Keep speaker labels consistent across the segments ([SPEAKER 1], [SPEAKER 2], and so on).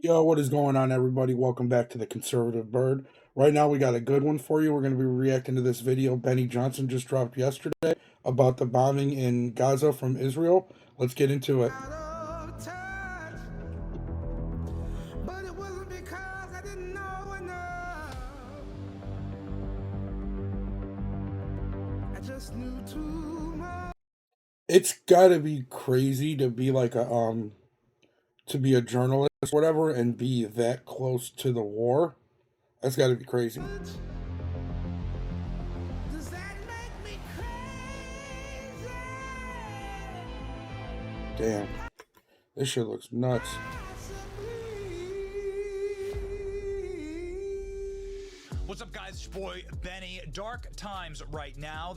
[SPEAKER 1] Yo, what is going on, everybody? Welcome back to the Conservative Bird. Right now, we got a good one for you. We're going to be reacting to this video Benny Johnson just dropped yesterday about the bombing in Gaza from Israel. Let's get into it. It's got to be crazy to be like to be a journalist or whatever and be that close to the war. That's got to be crazy. Damn, this shit looks nuts.
[SPEAKER 2] What's up, guys? It's your boy Benny. Dark times right now.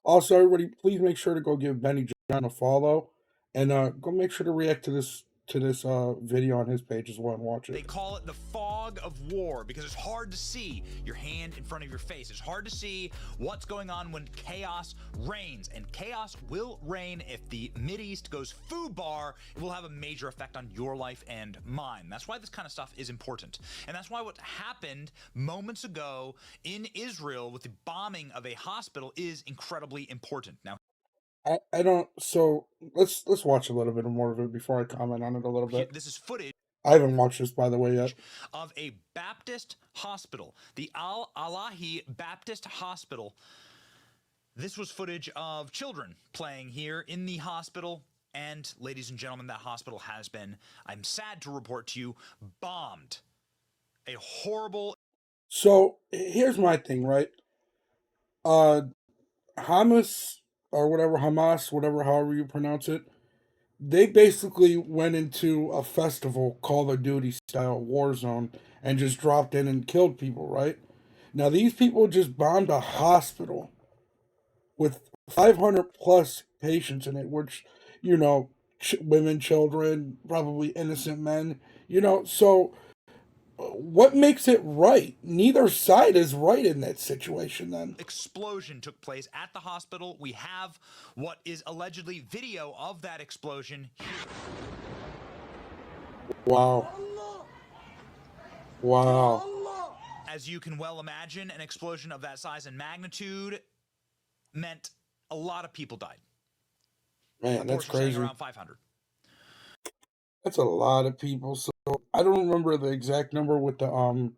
[SPEAKER 1] Also, everybody, please make sure to go give Benny John a follow, and go make sure to react to this video on his page as well and watch it.
[SPEAKER 2] They call it the fog of war because it's hard to see your hand in front of your face. It's hard to see what's going on when chaos reigns, and chaos will reign if the Mideast goes foobar. It will have a major effect on your life and mine. That's why this kind of stuff is important, and that's why what happened moments ago in Israel with the bombing of a hospital is incredibly important. Now,
[SPEAKER 1] I don't. So let's watch a little bit more of it before I comment on it a little bit.
[SPEAKER 2] this is footage
[SPEAKER 1] I haven't watched this, by the way, yet.
[SPEAKER 2] Of a Baptist hospital, the Al-Alahi Baptist Hospital. This was footage of children playing here in the hospital. And ladies and gentlemen, that hospital has been, I'm sad to report to you, bombed. A horrible.
[SPEAKER 1] So here's my thing, right? Hamas or whatever, Hamas, whatever, however you pronounce it, they basically went into a festival, Call of Duty style war zone, and just dropped in and killed people, right? Now, these people just bombed a hospital with 500 plus patients in it, which, women, children, probably innocent men, so what makes it right? Neither side is right in that situation then.
[SPEAKER 2] Explosion took place at the hospital. We have what is allegedly video of that explosion.
[SPEAKER 1] Wow. Wow.
[SPEAKER 2] As you can well imagine, an explosion of that size and magnitude meant a lot of people died.
[SPEAKER 1] Man, that's crazy.
[SPEAKER 2] Around 500.
[SPEAKER 1] That's a lot of people. So I don't remember the exact number with the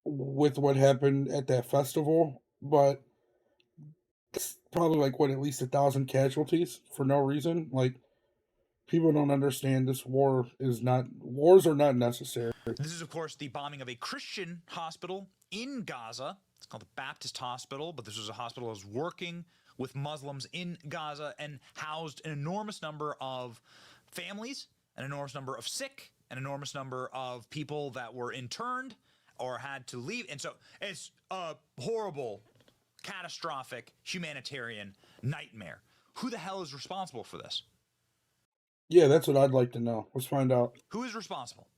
[SPEAKER 1] with what happened at that festival, but it's probably like what, at least 1,000 casualties for no reason. Like, people don't understand this wars are not necessary.
[SPEAKER 2] This is, of course, the bombing of a Christian hospital in Gaza. It's called the Baptist Hospital, but this was a hospital that was working with Muslims in Gaza and housed an enormous number of families, an enormous number of sick, an enormous number of people that were interned or had to leave. And so it's a horrible, catastrophic humanitarian nightmare. Who the hell is responsible for this?
[SPEAKER 1] Yeah, that's what I'd like to know. Let's find out.
[SPEAKER 2] Who is responsible?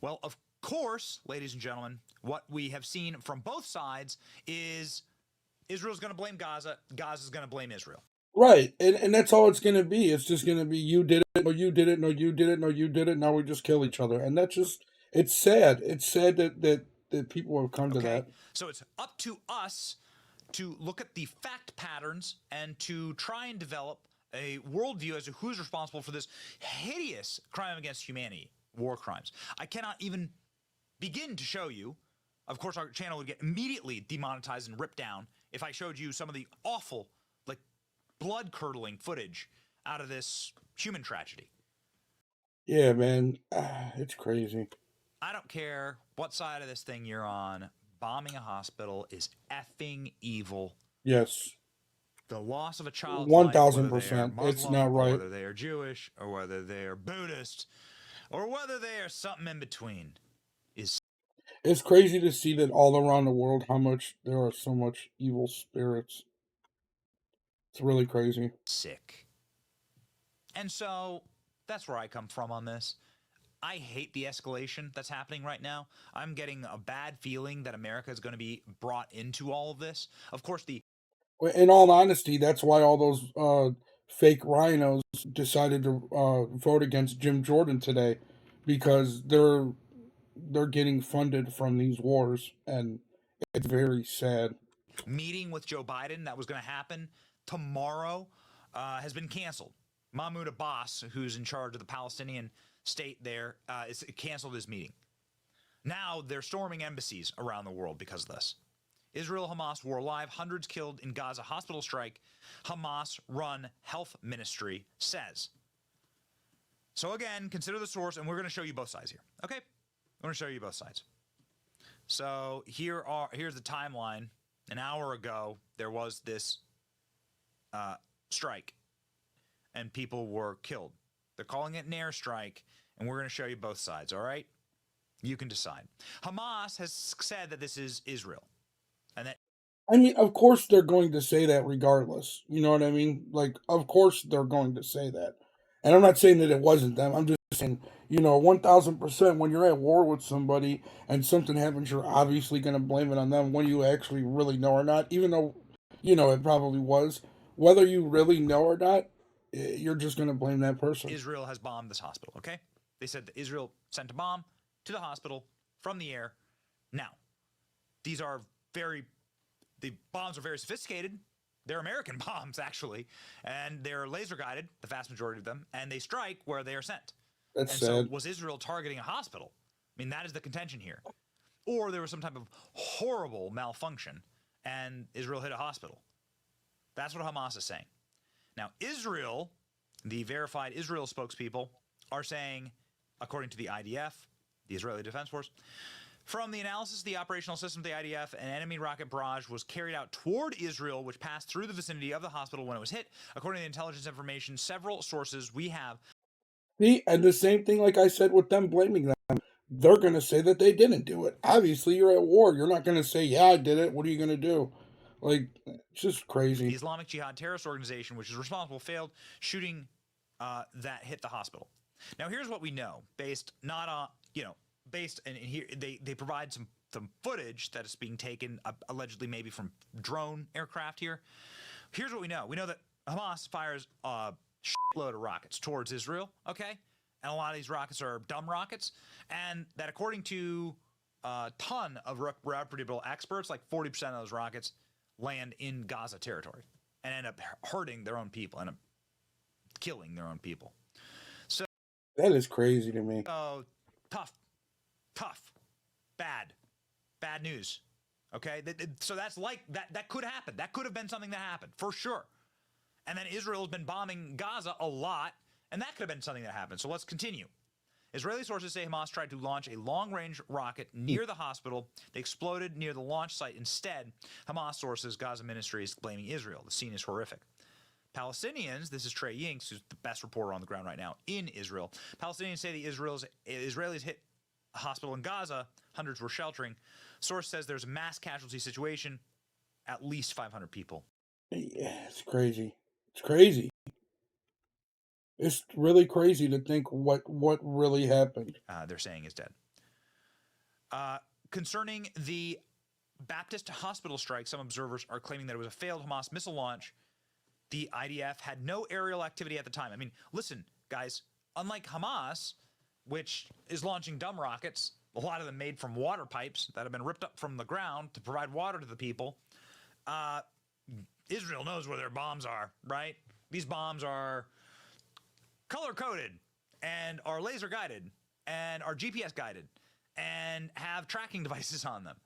[SPEAKER 2] Well, of course, ladies and gentlemen, what we have seen from both sides is Israel's going to blame Gaza, Gaza's going to blame Israel.
[SPEAKER 1] Right, and that's all it's going to be. It's just going to be, you did it, no, you did it, no, you did it, no, you did it, now we just kill each other. And that's just, it's sad. It's sad that people have come to that.
[SPEAKER 2] So it's up to us to look at the fact patterns and to try and develop a worldview as to who's responsible for this hideous crime against humanity, war crimes. I cannot even begin to show you. Of course, our channel would get immediately demonetized and ripped down if I showed you some of the awful, like, blood-curdling footage out of this human tragedy.
[SPEAKER 1] Yeah, man, it's crazy.
[SPEAKER 2] I don't care what side of this thing you're on. Bombing a hospital is effing evil.
[SPEAKER 1] Yes.
[SPEAKER 2] The loss of a child,
[SPEAKER 1] 1,000%. It's not right.
[SPEAKER 2] Whether they are Jewish or whether they are Buddhist or whether they are something in between, is.
[SPEAKER 1] It's crazy to see that all around the world, how much there are so much evil spirits. It's really crazy.
[SPEAKER 2] Sick. And so that's where I come from on this. I hate the escalation that's happening right now. I'm getting a bad feeling that America is going to be brought into all of this. Of course,
[SPEAKER 1] in all honesty, that's why all those fake rhinos decided to vote against Jim Jordan today, because they're getting funded from these wars, and it's very sad.
[SPEAKER 2] Meeting with Joe Biden that was going to happen tomorrow has been canceled. Mahmoud Abbas, who's in charge of the Palestinian state there, is canceled his meeting. Now they're storming embassies around the world because of this. Israel-Hamas war live, hundreds killed in Gaza hospital strike, Hamas-run health ministry says. So again, consider the source, and we're going to show you both sides here. Okay? We're going to show you both sides. So here's the timeline. An hour ago, there was this strike, and people were killed. They're calling it an airstrike, and we're going to show you both sides, all right? You can decide. Hamas has said that this is Israel, and that
[SPEAKER 1] I mean, of course they're going to say that regardless. You know what I mean? Like, of course they're going to say that. And I'm not saying that it wasn't them. I'm just saying, 1000% when you're at war with somebody and something happens, you're obviously going to blame it on them when you actually really know or not, even though, it probably was. Whether you really know or not, you're just going to blame that person.
[SPEAKER 2] Israel has bombed this hospital, okay? They said that Israel sent a bomb to the hospital from the air. Now, the bombs are very sophisticated. They're American bombs, actually, and they're laser guided, the vast majority of them, and they strike where they are sent.
[SPEAKER 1] That's
[SPEAKER 2] and
[SPEAKER 1] sad.
[SPEAKER 2] so was Israel targeting a hospital? I mean, that is the contention here. Or there was some type of horrible malfunction and Israel hit a hospital. That's what Hamas is saying. Now, Israel, the verified Israel spokespeople, are saying, according to the IDF, the Israeli Defense Force, from the analysis of the operational system of the IDF, an enemy rocket barrage was carried out toward Israel, which passed through the vicinity of the hospital when it was hit. According to the intelligence information, several sources we have.
[SPEAKER 1] See, and the same thing, like I said, with them blaming them. They're going to say that they didn't do it. Obviously, you're at war. You're not going to say, yeah, I did it. What are you going to do? Like, it's just crazy.
[SPEAKER 2] The Islamic Jihad terrorist organization, which is responsible, failed shooting that hit the hospital. Now, here's what we know, based not on, and here they provide some footage that is being taken allegedly maybe from drone aircraft here. Here's what we know. We know that Hamas fires a shitload of rockets towards Israel, okay? And a lot of these rockets are dumb rockets, and that according to a ton of reputable experts, like 40% of those rockets land in Gaza territory and end up hurting their own people, end up killing their own people. So
[SPEAKER 1] that is crazy to me.
[SPEAKER 2] Oh, tough, bad news. Okay, so that's like that could happen. That could have been something that happened for sure. And then Israel has been bombing Gaza a lot, and that could have been something that happened. So let's continue. Israeli sources say Hamas tried to launch a long-range rocket near the hospital. They exploded near the launch site instead. Hamas sources, Gaza Ministry is blaming Israel. The scene is horrific. Palestinians, this is Trey Yinks, who's the best reporter on the ground right now in Israel. Palestinians say the Israelis hit a hospital in Gaza. Hundreds were sheltering. Source says there's a mass casualty situation, at least 500 people.
[SPEAKER 1] Yeah, it's crazy. It's crazy. It's really crazy to think what really happened.
[SPEAKER 2] They're saying is dead. Concerning the Baptist hospital strike, some observers are claiming that it was a failed Hamas missile launch. The IDF had no aerial activity at the time. I mean, listen, guys, unlike Hamas, which is launching dumb rockets, a lot of them made from water pipes that have been ripped up from the ground to provide water to the people, Israel knows where their bombs are, right? These bombs are color-coded and are laser-guided and are GPS-guided and have tracking devices on them.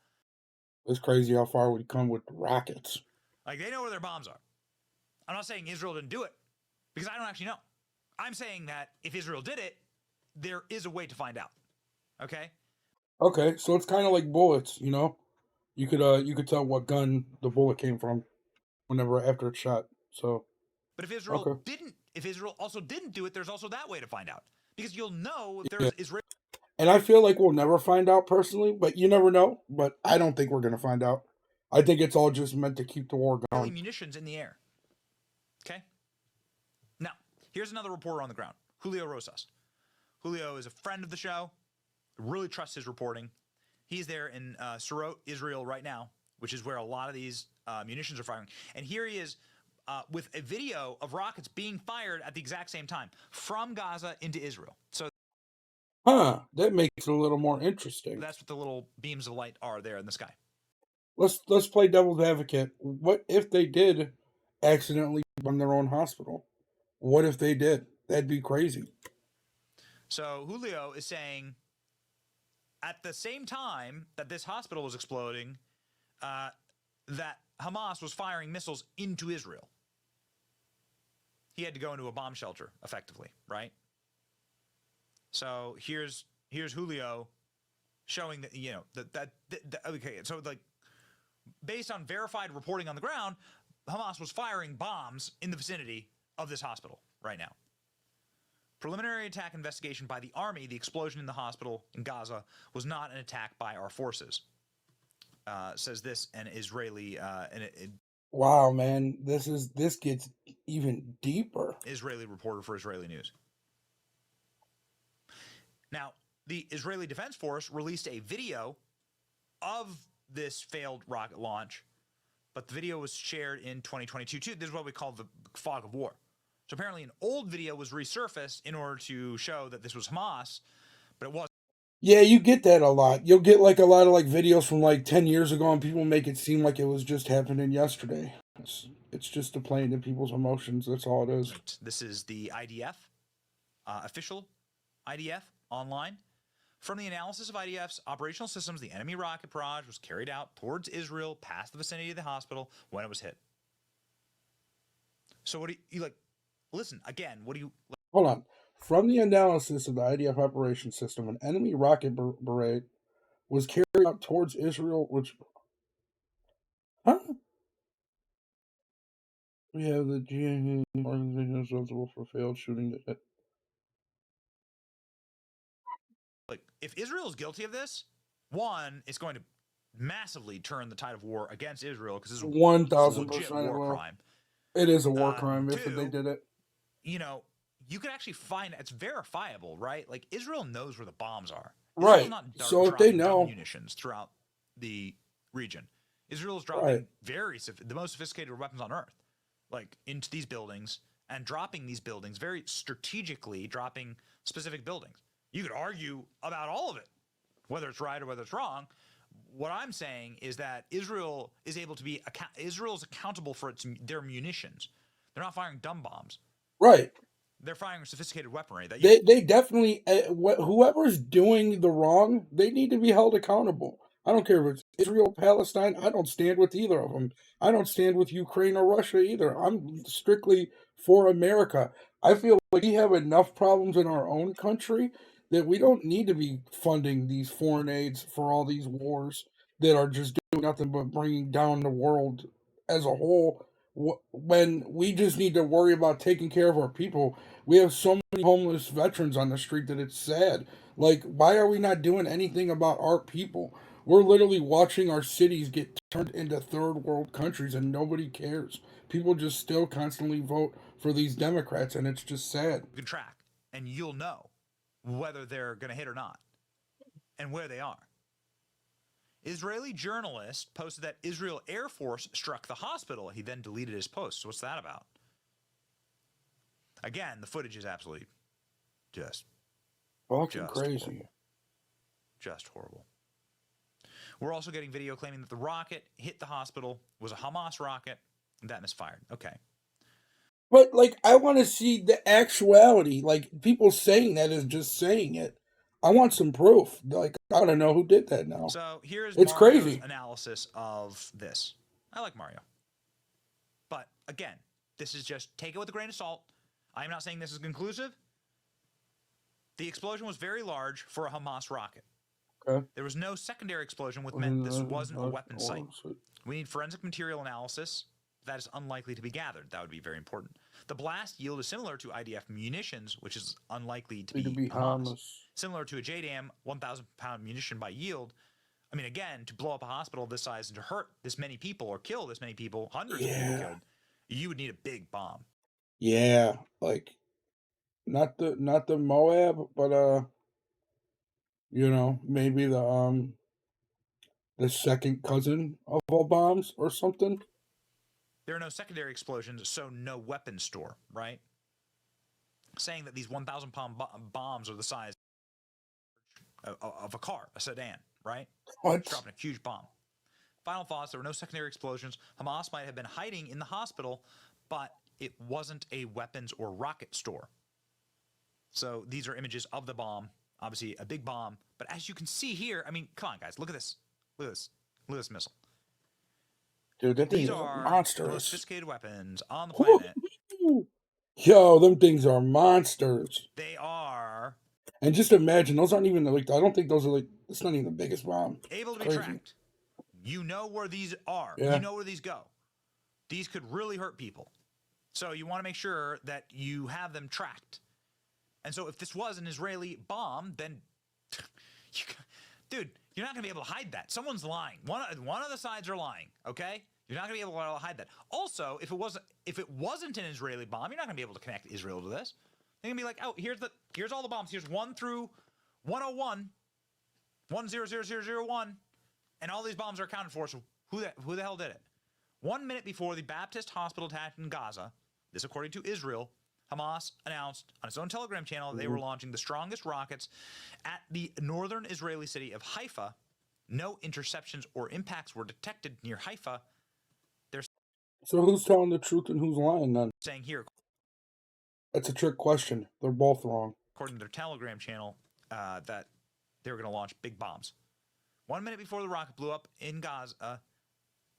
[SPEAKER 1] It's crazy how far we've come with rockets.
[SPEAKER 2] Like, they know where their bombs are. I'm not saying Israel didn't do it, because I don't actually know. I'm saying that if Israel did it, there is a way to find out. Okay?
[SPEAKER 1] Okay, so it's kind of like bullets, You could tell what gun the bullet came from whenever after it's shot. So,
[SPEAKER 2] but if Israel also didn't do it, there's also that way to find out, because you'll know if there's Israel.
[SPEAKER 1] And I feel like we'll never find out personally, but you never know. But I don't think we're gonna find out. I think it's all just meant to keep the war going.
[SPEAKER 2] Munitions in the air. Okay. Now, here's another reporter on the ground, Julio Rosas. Julio is a friend of the show. Really trusts his reporting. He's there in Sderot, Israel right now, which is where a lot of these munitions are firing. And here he is with a video of rockets being fired at the exact same time from Gaza into Israel. So
[SPEAKER 1] Huh, that makes it a little more interesting.
[SPEAKER 2] That's what the little beams of light are there in the sky.
[SPEAKER 1] Let's play devil's advocate. What if they did accidentally bomb their own hospital? What if they did? That'd be crazy.
[SPEAKER 2] So Julio is saying at the same time that this hospital was exploding, that Hamas was firing missiles into Israel. He had to go into a bomb shelter, effectively, right? So here's Julio showing that that okay. So like based on verified reporting on the ground, Hamas was firing bombs in the vicinity of this hospital right now. Preliminary attack investigation by the army. The explosion in the hospital in Gaza was not an attack by our forces. Says this an Israeli
[SPEAKER 1] Wow, man, this gets even deeper.
[SPEAKER 2] Israeli reporter for Israeli News. Now, the Israeli Defense Force released a video of this failed rocket launch, but the video was shared in 2022 too. This is what we call the fog of war. So apparently an old video was resurfaced in order to show that this was Hamas, but it wasn't.
[SPEAKER 1] Yeah, you get that a lot. You'll get like a lot of like videos from like 10 years ago and people make it seem like it was just happening yesterday. It's just to play into people's emotions. That's all it is.
[SPEAKER 2] This is the IDF, official IDF online. From the analysis of IDF's operational systems, the enemy rocket barrage was carried out towards Israel past the vicinity of the hospital when it was hit. So what do you like? Listen, again, what do you...
[SPEAKER 1] Hold on. From the analysis of the IDF operation system, an enemy rocket barrage was carried out towards Israel, which... Huh? We have the GNU organization responsible for failed shooting.
[SPEAKER 2] Like, if Israel is guilty of this, one, it's going to massively turn the tide of war against Israel because this is a
[SPEAKER 1] 1000%
[SPEAKER 2] legit war crime.
[SPEAKER 1] It is a war crime if
[SPEAKER 2] Two,
[SPEAKER 1] they did it.
[SPEAKER 2] You know, you could actually find it's verifiable, right? Like Israel knows where the bombs are.
[SPEAKER 1] Right.
[SPEAKER 2] Israel's not
[SPEAKER 1] So if they know
[SPEAKER 2] munitions throughout the region, Israel is dropping the most sophisticated weapons on earth, like into these buildings and dropping these buildings very strategically, dropping specific buildings. You could argue about all of it, whether it's right or whether it's wrong. What I'm saying is that Israel is able to be Israel is accountable for their munitions. They're not firing dumb bombs.
[SPEAKER 1] Right.
[SPEAKER 2] They're firing sophisticated weaponry.
[SPEAKER 1] They definitely whoever's doing the wrong, they need to be held accountable. I don't care if it's Israel, Palestine. I don't stand with either of them. I don't stand with Ukraine or Russia either. I'm strictly for America. I feel like we have enough problems in our own country that we don't need to be funding these foreign aids for all these wars that are just doing nothing but bringing down the world as a whole. When we just need to worry about taking care of our people. We have so many homeless veterans on the street that it's sad. Like, why are we not doing anything about our people? We're literally watching our cities get turned into third world countries and nobody cares. People just still constantly vote for these Democrats and it's just sad.
[SPEAKER 2] You can track and you'll know whether they're going to hit or not and where they are. Israeli journalist posted that Israel Air Force struck the hospital. He then deleted his post. So what's that about? Again, the footage is absolutely just
[SPEAKER 1] fucking crazy.
[SPEAKER 2] Horrible. Just horrible. We're also getting video claiming that the rocket hit the hospital, was a Hamas rocket, and that misfired. Okay.
[SPEAKER 1] But, like, I want to see the actuality. Like, people saying that is just saying it. I want some proof. Like, I want to know who did that now.
[SPEAKER 2] So here's
[SPEAKER 1] it's
[SPEAKER 2] Mario's
[SPEAKER 1] crazy
[SPEAKER 2] analysis of this. I like Mario. But, again, this is just take it with a grain of salt. I'm not saying this is conclusive. The explosion was very large for a Hamas rocket.
[SPEAKER 1] Okay.
[SPEAKER 2] There was no secondary explosion, which meant this wasn't a weapon site. We need forensic material analysis. That is unlikely to be gathered. That would be very important. The blast yield is similar to IDF munitions, which is unlikely to be Hamas. Similar to a JDAM 1,000-pound munition by yield. I mean, again, to blow up a hospital this size and to hurt this many people or kill this many people, hundreds of people killed, you would need a big bomb.
[SPEAKER 1] Yeah, like not the Moab, but you know, maybe the second cousin of all bombs or something.
[SPEAKER 2] There are no secondary explosions, so no weapon store, right? Saying that these 1,000-pound bombs are the size of a car, a sedan, right?
[SPEAKER 1] What?
[SPEAKER 2] Dropping a huge bomb. Final thoughts, there were no secondary explosions. Hamas might have been hiding in the hospital, but it wasn't a weapons or rocket store. So these are images of the bomb, obviously a big bomb. But as you can see here, I mean, come on, guys, look at this. Look at this. Look at this missile.
[SPEAKER 1] Dude, that thing
[SPEAKER 2] These
[SPEAKER 1] is
[SPEAKER 2] are the most
[SPEAKER 1] monstrous.
[SPEAKER 2] sophisticated weapons on the planet.
[SPEAKER 1] Yo, them things are monsters.
[SPEAKER 2] They are
[SPEAKER 1] And just imagine, those aren't even like, I don't think those are like, it's not even the biggest bomb.
[SPEAKER 2] able to be
[SPEAKER 1] Crazy.
[SPEAKER 2] tracked. You know where these are.
[SPEAKER 1] Yeah.
[SPEAKER 2] You know where these go. These could really hurt people. So you want to make sure that you have them tracked. And so if this was an Israeli bomb, then, dude, you're not going to be able to hide that. Someone's lying. One of the sides are lying, okay? You're not going to be able to hide that. Also, if it wasn't an Israeli bomb, you're not going to be able to connect Israel to this. They're going to be like, oh, here's all the bombs. Here's 1 through 101, 100001, and all these bombs are accounted for. So who the hell did it? 1 minute before the Baptist hospital attack in Gaza, this according to Israel, Hamas announced on its own Telegram channel that they were launching the strongest rockets at the northern Israeli city of Haifa. No interceptions or impacts were detected near Haifa.
[SPEAKER 1] So who's telling the truth and who's lying then?
[SPEAKER 2] Saying here,
[SPEAKER 1] That's a trick question. They're both wrong.
[SPEAKER 2] according to their Telegram channel, that they were going to launch big bombs. 1 minute before the rocket blew up in Gaza,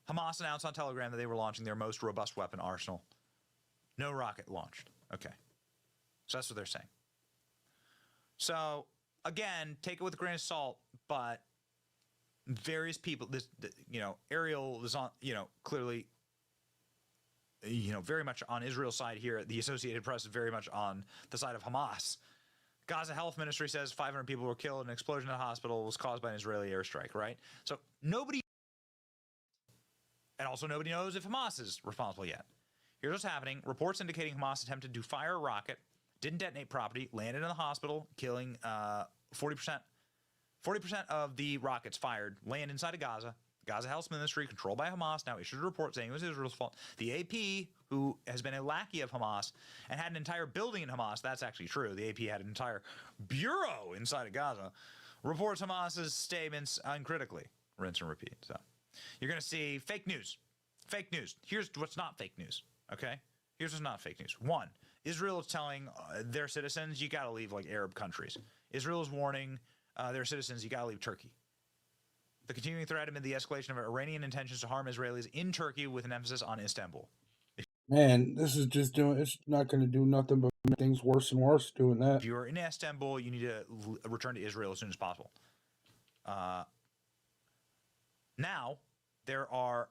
[SPEAKER 2] Hamas announced on Telegram that they were launching their most robust weapon arsenal. No rocket launched. Okay. So that's what they're saying. So, again, take it with a grain of salt, but various people, Ariel is on, clearly, very much on Israel's side here. The Associated Press is very much on the side of Hamas. Gaza Health Ministry says 500 people were killed. An explosion in a hospital was caused by an Israeli airstrike, right? So nobody knows if Hamas is responsible yet. Here's what's happening. Reports indicating Hamas attempted to fire a rocket, didn't detonate properly, landed in the hospital, killing 40% of the rockets fired land inside of Gaza. Gaza Health Ministry, controlled by Hamas, now issued a report saying it was Israel's fault. The AP, who has been a lackey of Hamas and had an entire building in Hamas, that's actually true. The AP had an entire bureau inside of Gaza, reports Hamas's statements uncritically. Rinse and repeat. So you're going to see fake news. Fake news. Here's what's not fake news, okay? Here's what's not fake news. One, Israel is telling their citizens, you got to leave like Arab countries. Israel is warning their citizens, you got to leave Turkey. The continuing threat amid the escalation of Iranian intentions to harm Israelis in Turkey with an emphasis on Istanbul.
[SPEAKER 1] Man, this is just it's not going to do nothing but make things worse and worse doing that.
[SPEAKER 2] If you're in Istanbul, you need to return to Israel as soon as possible. Now, there are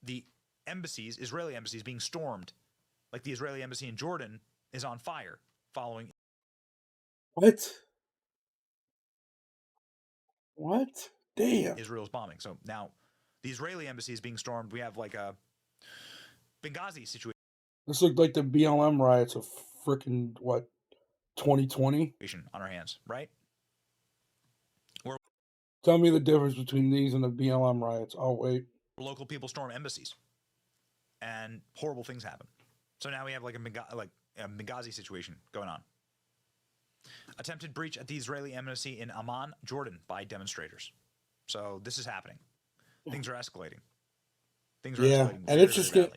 [SPEAKER 2] the embassies, Israeli embassies, being stormed. Like the Israeli embassy in Jordan is on fire following.
[SPEAKER 1] What? What? Damn.
[SPEAKER 2] Israel's bombing. So now the Israeli embassy is being stormed. We have like a Benghazi situation
[SPEAKER 1] This looked like the BLM riots of freaking, 2020?
[SPEAKER 2] on our hands, right?
[SPEAKER 1] Tell me the difference between these and the BLM riots. I'll wait.
[SPEAKER 2] Local people storm embassies and horrible things happen. So now we have like a Benghazi situation going on. Attempted breach at the Israeli embassy in Amman, Jordan by demonstrators. So this is happening. Things are escalating. Things are escalating.
[SPEAKER 1] And it's just
[SPEAKER 2] here.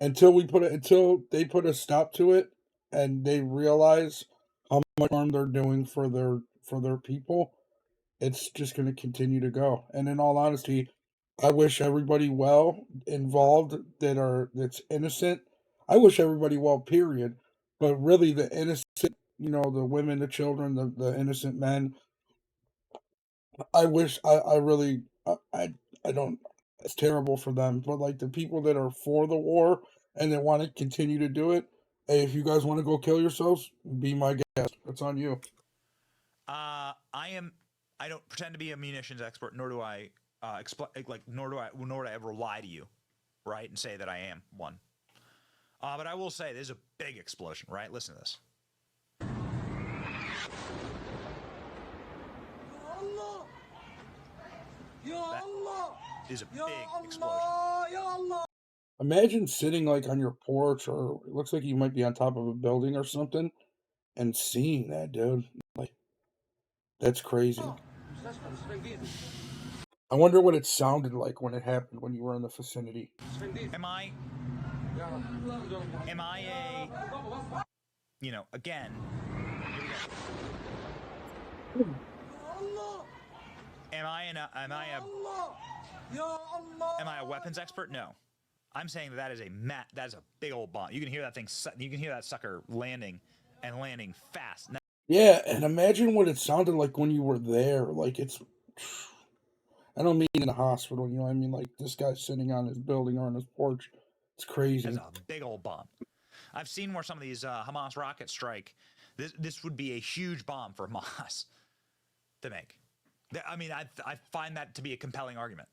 [SPEAKER 1] until they put a stop to it and they realize how much harm they're doing for their people, it's just going to continue to go. And in all honesty, I wish everybody well involved that's innocent. I wish everybody well, period. But really, the innocent, the women, the children, the innocent men. I wish I really I don't. It's terrible for them. But like the people that are for the war and that want to continue to do it, hey, if you guys want to go kill yourselves, be my guest. That's on you.
[SPEAKER 2] I don't pretend to be a munitions expert, nor do I nor do I ever lie to you, right, and say that I am one. But I will say there's a big explosion, right? Listen to this. That is a big explosion.
[SPEAKER 1] Imagine sitting like on your porch, or it looks like you might be on top of a building or something, and seeing that, dude. Like, that's crazy. I wonder what it sounded like when it happened when you were in the vicinity.
[SPEAKER 2] Am I a, again, here we go. Am I a weapons expert? No. I'm saying that is a big old bomb. You can hear that thing. You can hear that sucker landing fast. Now,
[SPEAKER 1] Yeah, and imagine what it sounded like when you were there. Like I don't mean in the hospital, you know what I mean? Like this guy's sitting on his building or on his porch. It's crazy.
[SPEAKER 2] that's a big old bomb. I've seen where some of these Hamas rockets strike. This would be a huge bomb for Hamas to make. I mean, I find that to be a compelling argument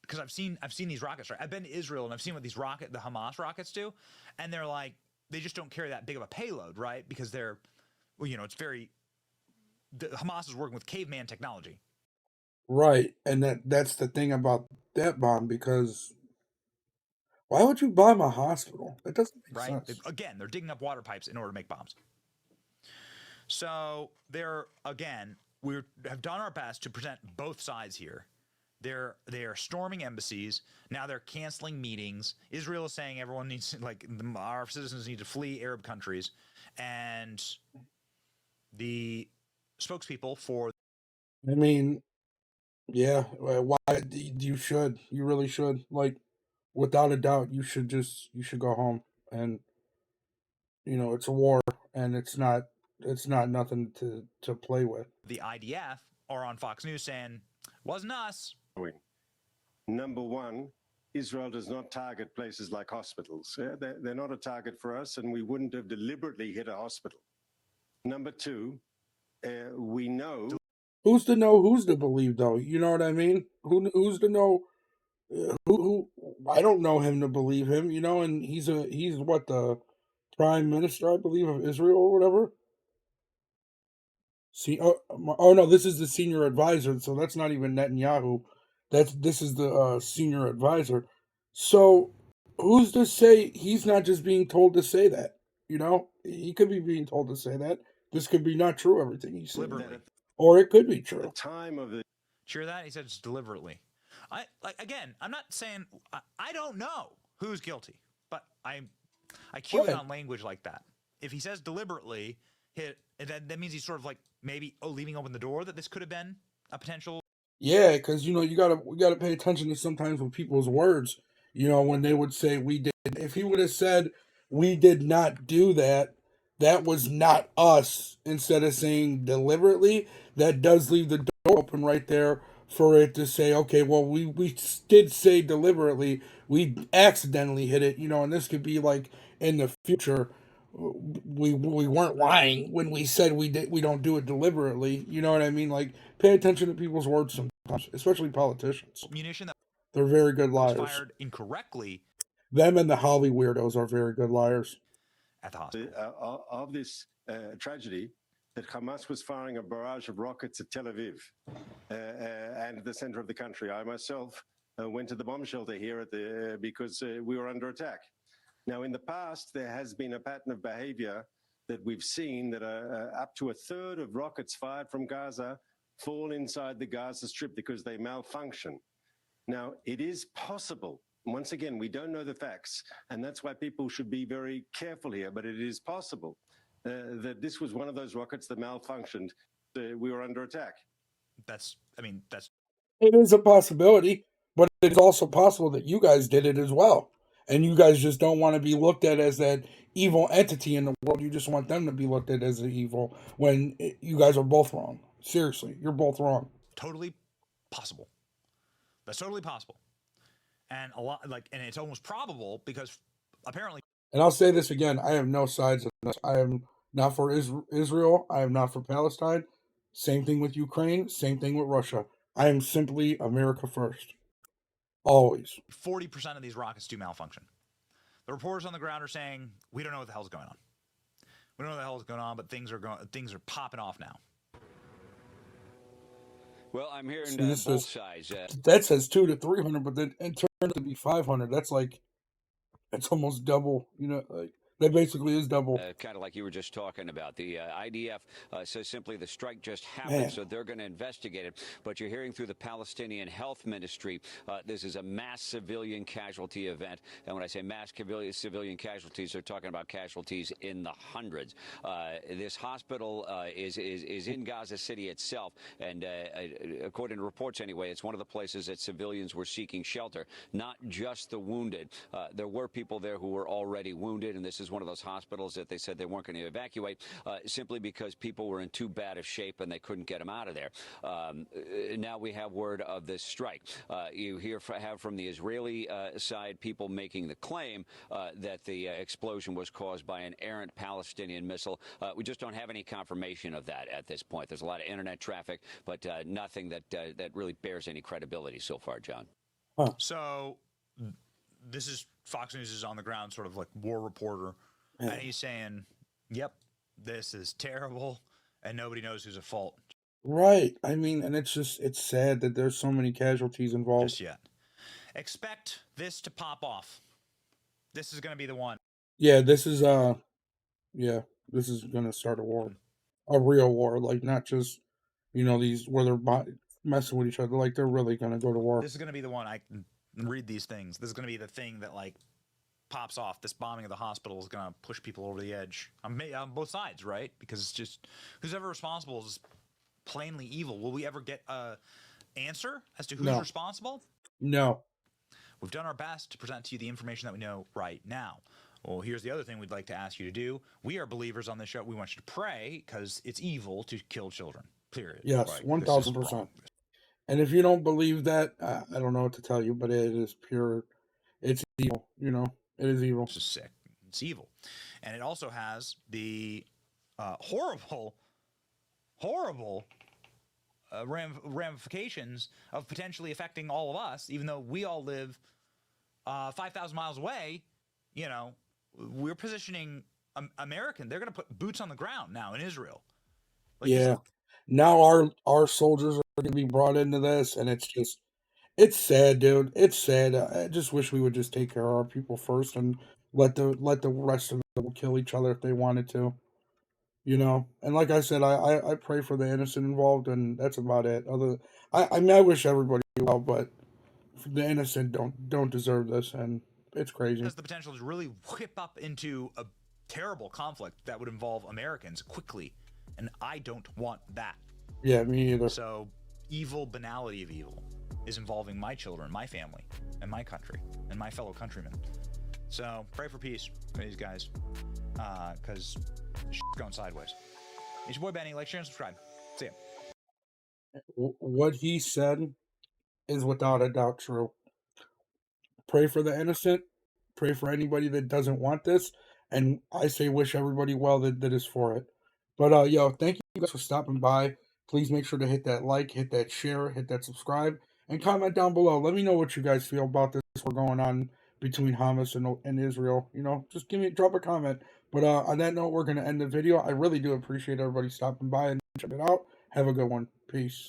[SPEAKER 2] because I've seen these rockets strike. I've been to Israel and I've seen what the Hamas rockets do, and they're like, they just don't carry that big of a payload, right? Because they're, it's very. Hamas is working with caveman technology.
[SPEAKER 1] Right, and that's the thing about that bomb, because why would you bomb a hospital? It doesn't make sense.
[SPEAKER 2] Again, they're digging up water pipes in order to make bombs. So we have done our best to present both sides here. They are storming embassies. Now they're canceling meetings. Israel is saying everyone needs, our citizens need to flee Arab countries, and the spokespeople for.
[SPEAKER 1] I mean, yeah, why you should, you really should, like, without a doubt, you should go home, and it's a war, and it's not nothing to play with.
[SPEAKER 2] The IDF are on Fox News saying, wasn't us.
[SPEAKER 3] Number one, Israel does not target places like hospitals. They're not a target for us, and we wouldn't have deliberately hit a hospital. Number two, we know.
[SPEAKER 1] Who's to know? Who's to believe, though? You know what I mean? Who's to know? Who? I don't know him to believe him. And he's what, the prime minister, I believe, of Israel or whatever. See, oh no, this is the senior advisor, so that's not even Netanyahu. This is the senior advisor. So who's to say he's not just being told to say that? He could be being told to say that. This could be not true, everything he's saying, or it could be true.
[SPEAKER 3] The time of the
[SPEAKER 2] hear that he said it's deliberately. I'm not saying I don't know who's guilty, but I cue it on language like that. If he says deliberately, that means he's sort of like maybe leaving open the door that this could have been a potential.
[SPEAKER 1] Yeah, because we gotta pay attention to sometimes with people's words. When they would say we did. If he would have said we did not do that, that was not us, instead of saying deliberately, that does leave the door open right there for it to say, okay, well, we did say deliberately, we accidentally hit it, and this could be like in the future. We weren't lying when we said we don't do it deliberately. You know what I mean? Like, pay attention to people's words sometimes, especially politicians.
[SPEAKER 2] Munition that
[SPEAKER 1] they're very good liars.
[SPEAKER 2] Fired incorrectly.
[SPEAKER 1] Them and the Holly weirdos are very good liars.
[SPEAKER 2] At the hospital
[SPEAKER 3] of this tragedy, that Hamas was firing a barrage of rockets at Tel Aviv and the center of the country. I myself went to the bomb shelter here because we were under attack. Now, in the past, there has been a pattern of behavior that we've seen that up to a third of rockets fired from Gaza fall inside the Gaza Strip because they malfunction. Now, it is possible. Once again, we don't know the facts, and that's why people should be very careful here, but it is possible that this was one of those rockets that malfunctioned. We were under attack.
[SPEAKER 1] It is a possibility, but it's also possible that you guys did it as well. And you guys just don't want to be looked at as that evil entity in the world. You just want them to be looked at as the evil, when you guys are both wrong. Seriously, you're both wrong.
[SPEAKER 2] Totally possible. That's totally possible. And and it's almost probable because apparently.
[SPEAKER 1] And I'll say this again: I have no sides in this. I am not for Israel. I am not for Palestine. Same thing with Ukraine. Same thing with Russia. I am simply America first. Always.
[SPEAKER 2] 40% of these rockets do malfunction. The reporters on the ground are saying, we don't know what the hell's going on. We don't know what the hell's going on, but things are popping off now.
[SPEAKER 4] Well, I'm hearing both sides.
[SPEAKER 1] That says 200 to 300, but then it turns to be 500. That's almost double. That basically is double.
[SPEAKER 4] Kind of like you were just talking about. The IDF says simply the strike just happened,
[SPEAKER 1] Man.
[SPEAKER 4] so they're going to investigate it. But you're hearing through the Palestinian Health Ministry, this is a mass civilian casualty event. And when I say mass civilian casualties, they're talking about casualties in the hundreds. This hospital is in Gaza City itself. And according to reports anyway, it's one of the places that civilians were seeking shelter, not just the wounded. There were people there who were already wounded, and this is one of those hospitals that they said they weren't going to evacuate simply because people were in too bad of shape and they couldn't get them out of there. Now we have word of this strike. You have from the Israeli side people making the claim that the explosion was caused by an errant Palestinian missile. We just don't have any confirmation of that at this point. There's a lot of internet traffic, but nothing that really bears any credibility so far, John.
[SPEAKER 1] Huh.
[SPEAKER 2] So this is Fox News is on the ground, sort of like war reporter, and he's saying, "Yep, this is terrible, and nobody knows who's at fault
[SPEAKER 1] Right. I mean, and it's sad that there's so many casualties involved.
[SPEAKER 2] just yet. Expect this to pop off. This is going to be the one."
[SPEAKER 1] Yeah, this is gonna start a war, a real war, like not just these where they're messing with each other, like they're really gonna go to war.
[SPEAKER 2] This is going to be the one. I can read these things. This is going to be the thing that like pops off. This bombing of the hospital is going to push people over the edge on both sides, right? Because it's just who's ever responsible is plainly evil. Will we ever get a answer as to who's
[SPEAKER 1] No.
[SPEAKER 2] responsible?
[SPEAKER 1] No.
[SPEAKER 2] We've done our best to present to you the information that we know right now. Well, here's the other thing we'd like to ask you to do. We are believers on this show. We want you to pray because it's evil to kill children. Period.
[SPEAKER 1] Yes,
[SPEAKER 2] Right?
[SPEAKER 1] 1000%.
[SPEAKER 2] wrong.
[SPEAKER 1] And if you don't believe that, I don't know what to tell you, but it is pure. It's evil. It is evil.
[SPEAKER 2] It's just sick. It's evil. And it also has the horrible ramifications of potentially affecting all of us, even though we all live 5,000 miles away. We're positioning American. They're going to put boots on the ground now in Israel. Like,
[SPEAKER 1] Yeah. Now our soldiers are going to be brought into this, and it's sad, dude. It's sad. I just wish we would just take care of our people first and let the rest of them kill each other if they wanted to. And like I said, I pray for the innocent involved, and that's about it. I mean, I wish everybody well, but the innocent don't deserve this, and it's crazy.
[SPEAKER 2] has the potential to really whip up into a terrible conflict that would involve Americans quickly, and I don't want that.
[SPEAKER 1] Yeah, me either.
[SPEAKER 2] So, evil banality of evil is involving my children, my family, and my country, and my fellow countrymen. So, pray for peace for these guys, because shit's going sideways. It's your boy Benny. Like, share, and subscribe. See ya.
[SPEAKER 1] What he said is without a doubt true. Pray for the innocent. Pray for anybody that doesn't want this. And I say wish everybody well that is for it. But yo, thank you guys for stopping by. Please make sure to hit that like, hit that share, hit that subscribe, and comment down below. Let me know what you guys feel about this war going on between Hamas and Israel. Just drop a comment. But on that note, we're gonna end the video. I really do appreciate everybody stopping by and checking it out. Have a good one. Peace.